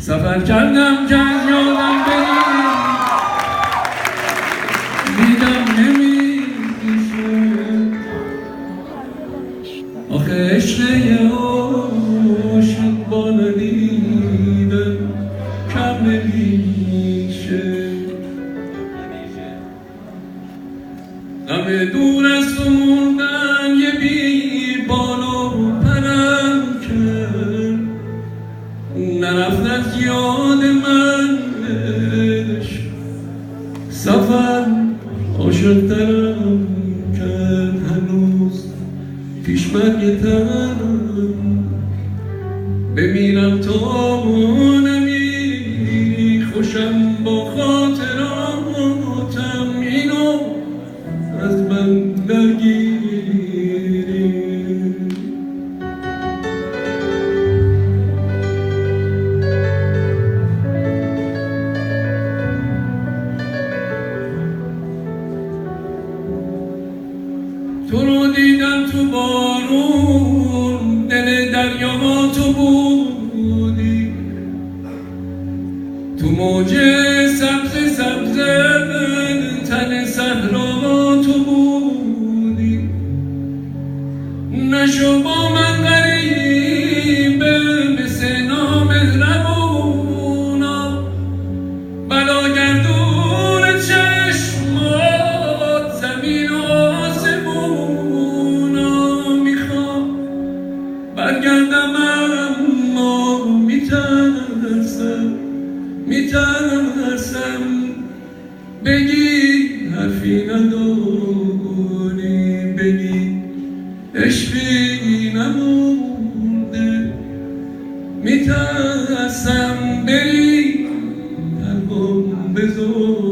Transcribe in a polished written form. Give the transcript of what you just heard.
سفر کردم که از یادم بری، دیدم نمیشه آخه عشق یه عاشق با ندیدن کم نمیشه. همه دور از تو موندن یه بی بال و پرم کرد، نرفت از یاد منش سفر عاشق‌ترم کرد، هنوز پیش مرگترم بمیرم تا نمیری، خوشم با خاطراتم اینو از من نگیری. تو رو دیدم تو بارون، دل دریا تو بودی، تو موج سبز سبز تن صحرا تو بودی. نشو با من غریبه مثل نامهربونا، بلاگردون چشمات زمین و آسمونا. میخوام برگردم اما میترسم بگی حرفی نداری، بگی عشقی نمونده. میترسم بری قلبم بزن